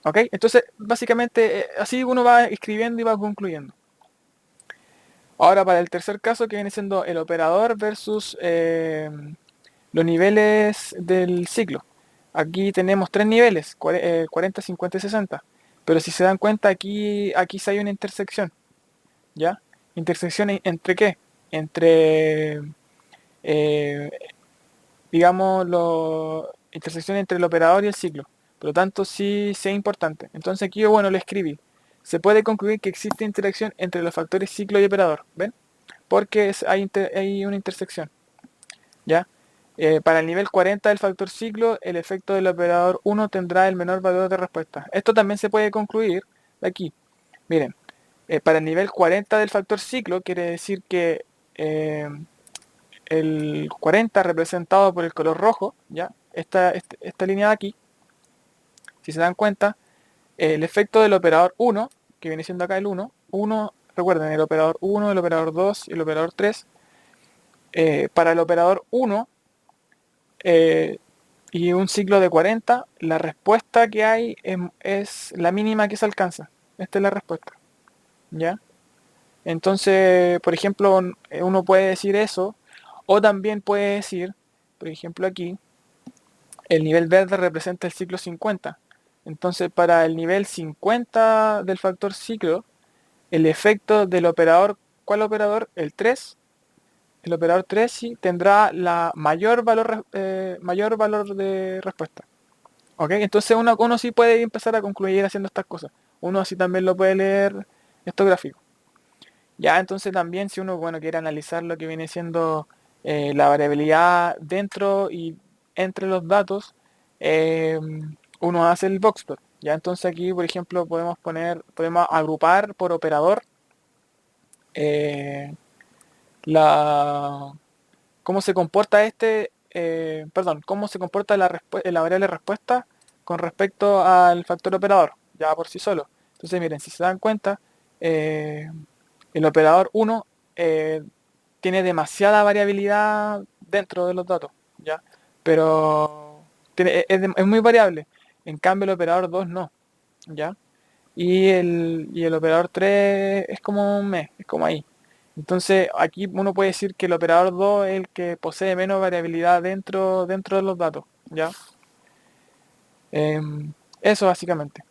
¿Ok? Entonces, básicamente, así uno va escribiendo y va concluyendo. Ahora, para el tercer caso, que viene siendo el operador versus los niveles del ciclo. Aquí tenemos tres niveles, 40, 50 y 60. Pero si se dan cuenta, aquí sí hay una intersección. ¿Ya? ¿Intersección entre qué? Entre eh, digamos, la intersección entre el operador y el ciclo. Por lo tanto, sí es importante. Entonces aquí, bueno, le escribí. Se puede concluir que existe interacción entre los factores ciclo y operador. ¿Ven? Porque hay una intersección. ¿Ya? Para el nivel 40 del factor ciclo, el efecto del operador 1 tendrá el menor valor de respuesta. Esto también se puede concluir de aquí. Miren, para el nivel 40 del factor ciclo, quiere decir que eh, el 40 representado por el color rojo, ¿ya? Esta línea de aquí, si se dan cuenta, el efecto del operador 1, que viene siendo acá el 1, recuerden, el operador 1, el operador 2 y el operador 3, para el operador 1 y un ciclo de 40, la respuesta que hay es la mínima que se alcanza. Esta es la respuesta, ¿ya? Entonces, por ejemplo, uno puede decir eso, o también puede decir, por ejemplo aquí, el nivel verde representa el ciclo 50. Entonces, para el nivel 50 del factor ciclo, el efecto del operador, ¿cuál operador? El 3. El operador 3 sí tendrá la mayor valor de respuesta. ¿Ok? Entonces uno sí puede empezar a concluir haciendo estas cosas. Uno así también lo puede leer estos gráficos. Ya, entonces también si uno, bueno, quiere analizar lo que viene siendo la variabilidad dentro y entre los datos, eh, uno hace el boxplot. Ya, entonces aquí, por ejemplo, podemos agrupar por operador eh, la, cómo se comporta cómo se comporta la variable respuesta con respecto al factor operador, ya por sí solo. Entonces, miren, si se dan cuenta, eh, el operador 1 tiene demasiada variabilidad dentro de los datos, ¿ya? Pero es muy variable. En cambio, el operador 2 no, ¿ya? Y el operador 3 es como un mes, es como ahí. Entonces, aquí uno puede decir que el operador 2 es el que posee menos variabilidad dentro de los datos, ¿ya? Eso básicamente.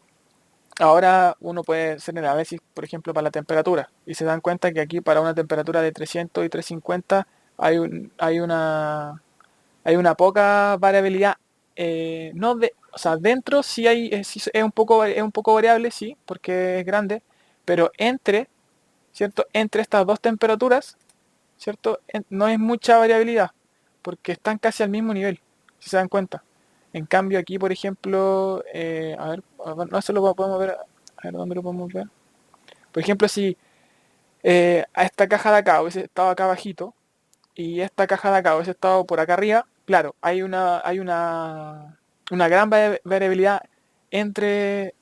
Ahora uno puede hacer el análisis, por ejemplo, para la temperatura. Y se dan cuenta que aquí para una temperatura de 300 y 350 hay una poca variabilidad. No de, o sea, dentro sí sí es un poco variable, sí, porque es grande, pero ¿cierto? Entre estas dos temperaturas, ¿cierto? No es mucha variabilidad, porque están casi al mismo nivel, si se dan cuenta. En cambio aquí, por ejemplo, a ver, no se lo podemos ver, a ver dónde lo podemos ver. Por ejemplo, si a esta caja de acá hubiese estado acá abajito y esta caja de acá hubiese estado por acá arriba, claro, hay una gran variabilidad entre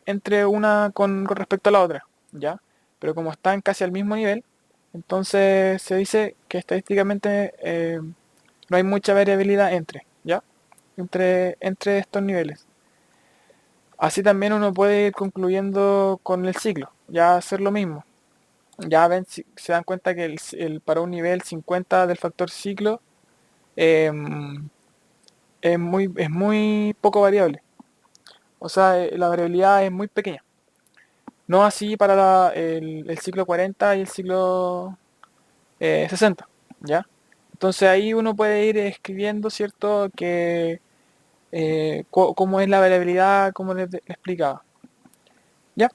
una con respecto a la otra, ¿ya? Pero como están casi al mismo nivel, entonces se dice que estadísticamente no hay mucha variabilidad ¿ya? Entre estos niveles. Así también uno puede ir concluyendo con el ciclo, ya hacer lo mismo. Ya ven, si se dan cuenta que para un nivel 50 del factor ciclo em, es muy poco variable. O sea, la variabilidad es muy pequeña. No así para el ciclo 40 y el ciclo 60, ¿ya? Entonces ahí uno puede ir escribiendo, ¿cierto? Que cómo es la variabilidad, como les explicaba. ¿Ya?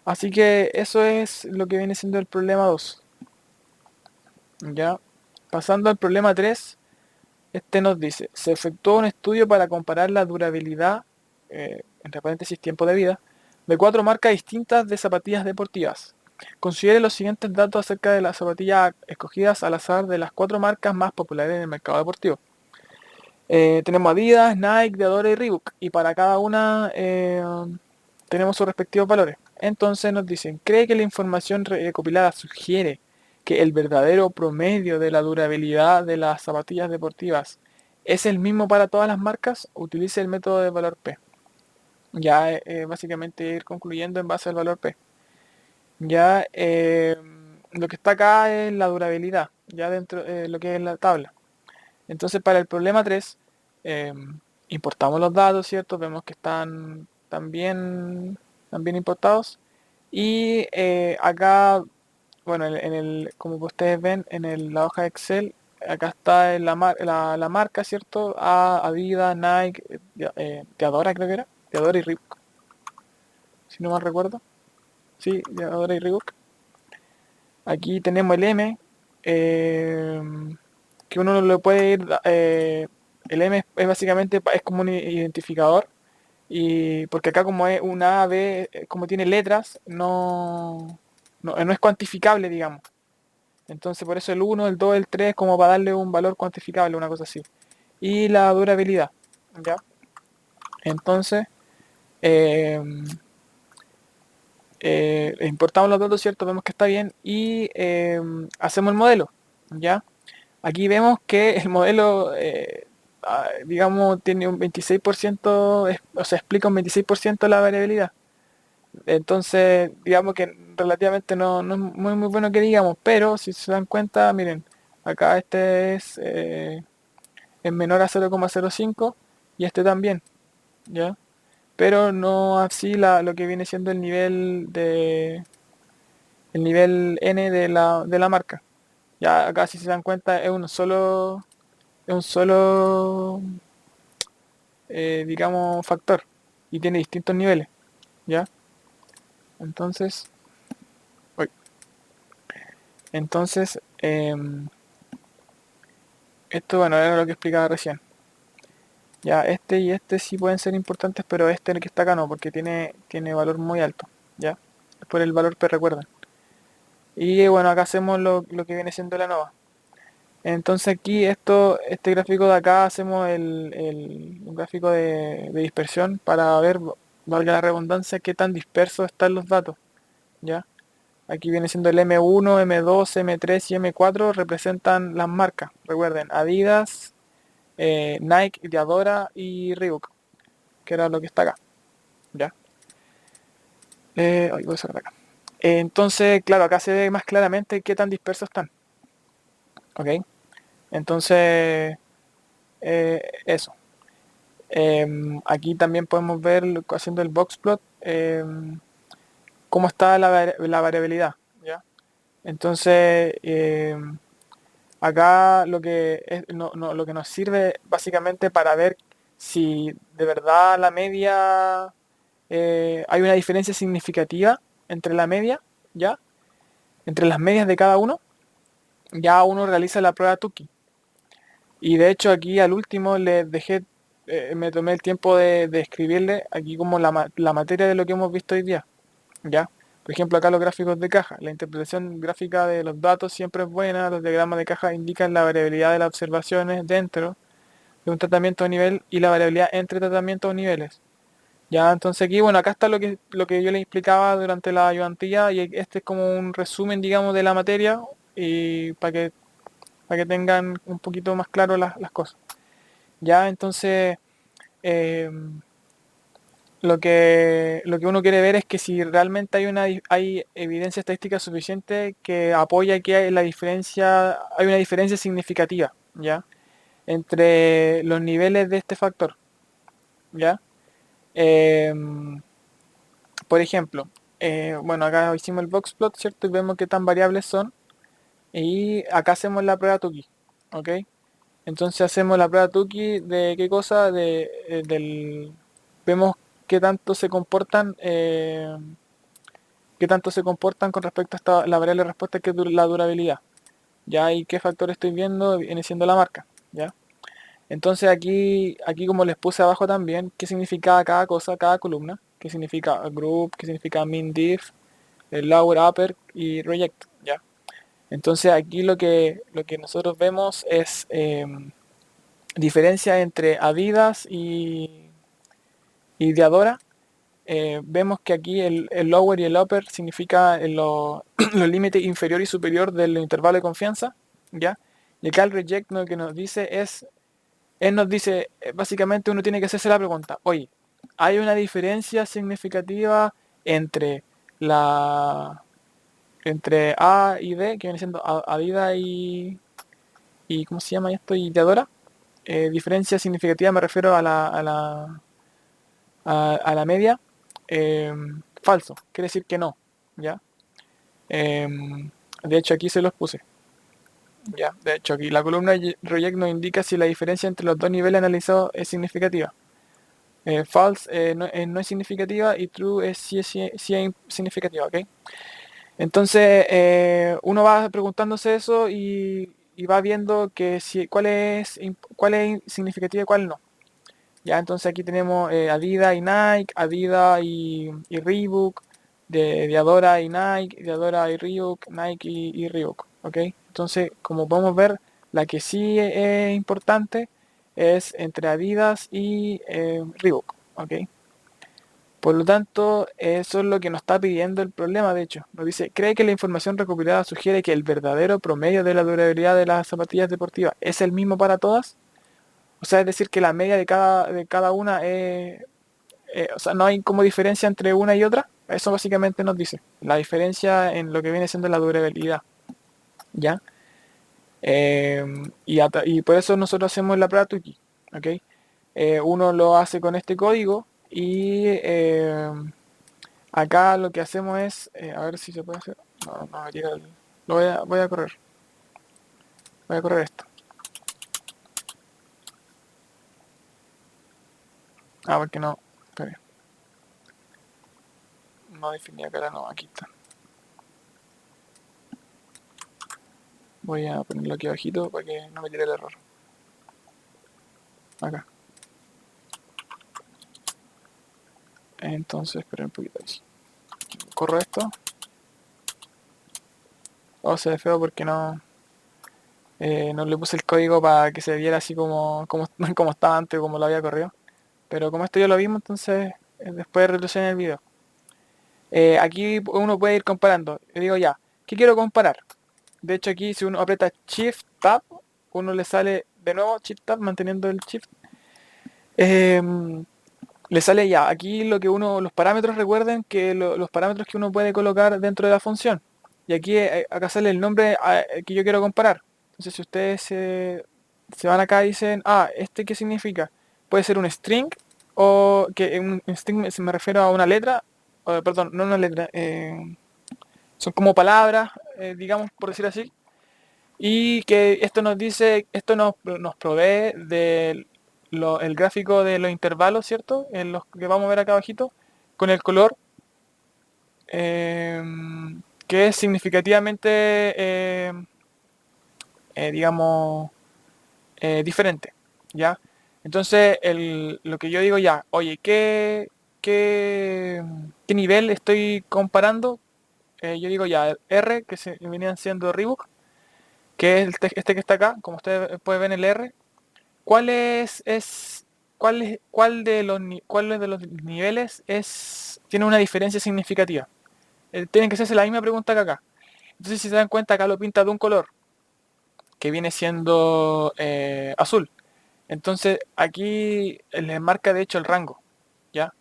Así que eso es lo que viene siendo el problema 2. ¿Ya? Pasando al problema 3, este nos dice, se efectuó un estudio para comparar la durabilidad, entre paréntesis tiempo de vida, de 4 marcas distintas de zapatillas deportivas. Considere los siguientes datos acerca de las zapatillas escogidas al azar de las 4 marcas más populares en el mercado deportivo. Tenemos Adidas, Nike, Diadora y Reebok, y para cada una tenemos sus respectivos valores. Entonces nos dicen, ¿cree que la información recopilada sugiere que el verdadero promedio de la durabilidad de las zapatillas deportivas es el mismo para todas las marcas? Utilice el método de valor P. Ya básicamente ir concluyendo en base al valor P. Ya lo que está acá es la durabilidad, ya dentro de lo que es la tabla. Entonces para el problema 3 eh, importamos los datos, ¿cierto? Vemos que están también importados. Y acá, bueno, como ustedes ven en la hoja de Excel, acá está la marca, ¿cierto? Adidas, Nike, Diadora creo que era. Diadora y Reebok, si no mal recuerdo. Sí, Diadora y Reebok. Aquí tenemos el M, eh, que uno lo puede ir... el M es básicamente es como un identificador. Y porque acá como es una A, B, como tiene letras, no es cuantificable, digamos. Entonces por eso el uno, el 2, el 3 como para darle un valor cuantificable, una cosa así. Y la durabilidad, ¿ya? Entonces, eh, importamos los datos, ¿cierto? Vemos que está bien y hacemos el modelo, ¿ya? Aquí vemos que el modelo, digamos, tiene un 26%, o sea, explica un 26% la variabilidad. Entonces, digamos que relativamente no es muy bueno que digamos, pero si se dan cuenta, miren, acá este es menor a 0,05 y este también, ¿ya? Pero no así lo que viene siendo el nivel N de la marca. Ya acá si se dan cuenta es un solo digamos factor y tiene distintos niveles, ¿ya? Entonces, uy, entonces esto bueno era lo que explicaba recién. Ya este y este sí pueden ser importantes, pero este el que está acá no, porque tiene valor muy alto, ¿ya? Es por el valor que recuerdan. Y bueno, acá hacemos lo que viene siendo la nova. Entonces aquí este gráfico de acá hacemos un gráfico de dispersión para ver, valga la redundancia, qué tan dispersos están los datos, ¿ya? Aquí viene siendo el M1, M2, M3 y M4 representan las marcas. Recuerden, Adidas, Nike, Diadora y Reebok, que era lo que está acá, ¿ya? Voy a sacar acá. Entonces, claro, acá se ve más claramente qué tan dispersos están, ¿ok? Entonces, eso. Aquí también podemos ver, haciendo el box plot, cómo está la variabilidad, ¿ya? Entonces, acá lo que nos sirve básicamente para ver si de verdad la media, hay una diferencia significativa entre la media, ¿ya? Entre las medias de cada uno, ya uno realiza la prueba Tukey. Y de hecho aquí al último le dejé, me tomé el tiempo de escribirle aquí como la materia de lo que hemos visto hoy día, ¿ya? Por ejemplo, acá los gráficos de caja. La interpretación gráfica de los datos siempre es buena. Los diagramas de caja indican la variabilidad de las observaciones dentro de un tratamiento de nivel y la variabilidad entre tratamientos o niveles. Ya, entonces aquí, bueno, acá está lo que yo les explicaba durante la ayudantía y este es como un resumen, digamos, de la materia y para que tengan un poquito más claro las cosas. Ya, entonces, eh, lo que uno quiere ver es que si realmente hay evidencia estadística suficiente que apoya que hay una diferencia significativa, ¿ya? Entre los niveles de este factor, ¿ya? Em, por ejemplo, bueno, acá hicimos el box plot, ¿cierto? Y vemos qué tan variables son. Y acá hacemos la prueba Tukey, ¿ok? Entonces hacemos la prueba Tukey de qué cosa, vemos qué tanto se comportan, qué tanto se comportan con respecto a la variable respuesta que es la durabilidad. Ya, y qué factor estoy viendo viene siendo la marca, ¿ya? Entonces aquí como les puse abajo también, qué significa cada cosa, cada columna, qué significa group, qué significa min diff, el lower, upper y reject, ¿ya? Entonces aquí lo que nosotros vemos es diferencia entre Adidas y Diadora. Vemos que aquí el lower y el upper significa los límites inferior y superior del intervalo de confianza, ¿ya? Y acá el reject lo que nos dice él nos dice, básicamente uno tiene que hacerse la pregunta, oye, ¿hay una diferencia significativa entre la entre A y D, que viene siendo Adidas y ¿cómo se llama esto? Y Diadora? Diferencia significativa me refiero a la media. Falso, quiere decir que no, ¿ya? De hecho aquí se los puse. Ya, de hecho aquí la columna reject nos indica si la diferencia entre los dos niveles analizados es significativa. False no es significativa y true sí es significativa, ¿ok? Entonces uno va preguntándose eso y va viendo que si, cuál es significativa y cuál no. Ya, entonces aquí tenemos Adidas y Nike, Adidas y Reebok, de Adora y Nike, de Adora y Reebok, Nike y Reebok, ¿ok? Entonces, como podemos ver, la que sí es importante es entre Adidas y Reebok, ¿ok? Por lo tanto, eso es lo que nos está pidiendo el problema, de hecho. Nos dice, ¿cree que la información recopilada sugiere que el verdadero promedio de la durabilidad de las zapatillas deportivas es el mismo para todas? O sea, es decir, que la media de cada una es... o sea, no hay como diferencia entre una y otra. Eso básicamente nos dice. La diferencia en lo que viene siendo la durabilidad. ¿Ya? Y por eso nosotros hacemos la prueba Tuki. ¿Ok? Uno lo hace con este código y acá lo que hacemos es... a ver si se puede hacer. No, no me llega voy a correr. Voy a correr esto. Ah, porque no... Espera. No definí acá, no, aquí está. Voy a ponerlo aquí abajito para que no me tire el error. Acá. Entonces, espera un poquito ahí. Corro esto. Oh, se ve feo porque no le puse el código para que se viera así como estaba antes, como lo había corrido. Pero como esto ya lo vimos, entonces después retroceder el video. Aquí uno puede ir comparando. Yo digo ya, ¿qué quiero comparar? De hecho aquí si uno aprieta Shift Tab, uno le sale de nuevo Shift Tab manteniendo el Shift. Le sale ya, aquí lo que los parámetros, recuerden que los parámetros que uno puede colocar dentro de la función. Y aquí, acá sale el nombre que yo quiero comparar. Entonces si ustedes se van acá y dicen, ¿este qué significa? Puede ser un string, o que un string me refiero a una letra, perdón, no una letra, son como palabras, digamos, por decir así. Y que esto nos dice, esto nos provee de el gráfico de los intervalos, ¿cierto? En los que vamos a ver acá abajito, con el color, eh, que es significativamente, digamos, diferente, ¿ya? Entonces, lo que yo digo ya, oye, ¿qué nivel estoy comparando? Yo digo ya, R, que se venían siendo Reebok, que es este que está acá, como ustedes pueden ver en el R. ¿Cuál cuál de los niveles tiene una diferencia significativa? Tienen que hacerse la misma pregunta que acá. Entonces, si se dan cuenta, acá lo pinta de un color que viene siendo azul. Entonces, aquí les marca de hecho el rango, ¿ya?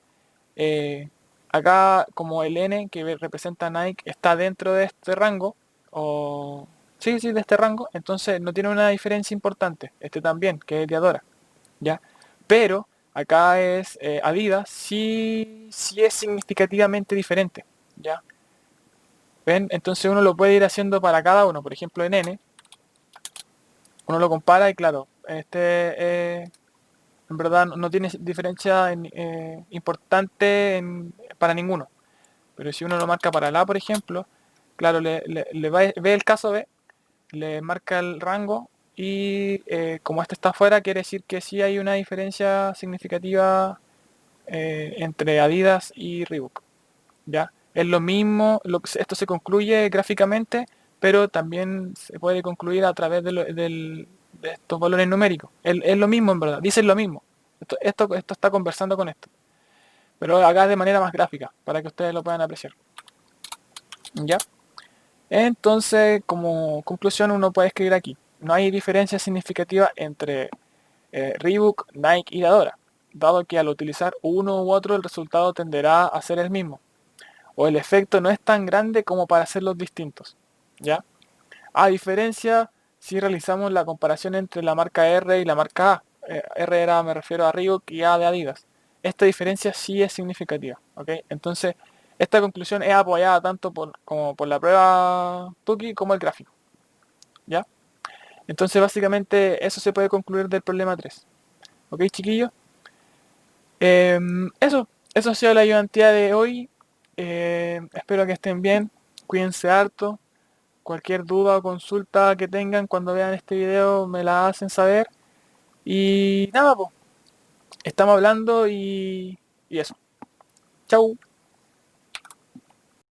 Eh, Acá, como el N que representa Nike está dentro de este rango, o sí, sí, de este rango, entonces no tiene una diferencia importante. Este también, que es de Adora. ¿Ya? Pero acá es Adidas, sí es significativamente diferente, ¿ya? ¿Ven? Entonces uno lo puede ir haciendo para cada uno. Por ejemplo, en N, uno lo compara y claro, en verdad no tiene diferencia importante para ninguno. Pero si uno lo marca para la, por ejemplo, claro, ve el caso B, le marca el rango y como este está afuera, quiere decir que sí hay una diferencia significativa entre Adidas y Reebok. ¿Ya? Es lo mismo, esto se concluye gráficamente, pero también se puede concluir a través de estos valores numéricos. Es lo mismo en verdad, dicen lo mismo. Esto está conversando con esto. Pero acá de manera más gráfica, para que ustedes lo puedan apreciar. ¿Ya? Entonces, como conclusión, uno puede escribir aquí. No hay diferencia significativa entre Reebok, Nike y Adora, dado que al utilizar uno u otro el resultado tenderá a ser el mismo, o el efecto no es tan grande como para hacerlos distintos, ¿ya? A diferencia, si realizamos la comparación entre la marca R y la marca A, R era, me refiero a Reebok y A de Adidas, esta diferencia sí es significativa, ¿ok? Entonces, esta conclusión es apoyada tanto como por la prueba Tuki como el gráfico, ¿ya? Entonces básicamente eso se puede concluir del problema 3. ¿Ok, chiquillos? Eso ha sido la ayudantía de hoy. Espero que estén bien. Cuídense harto. Cualquier duda o consulta que tengan cuando vean este video me la hacen saber. Y nada, pues, estamos hablando y eso. Chau.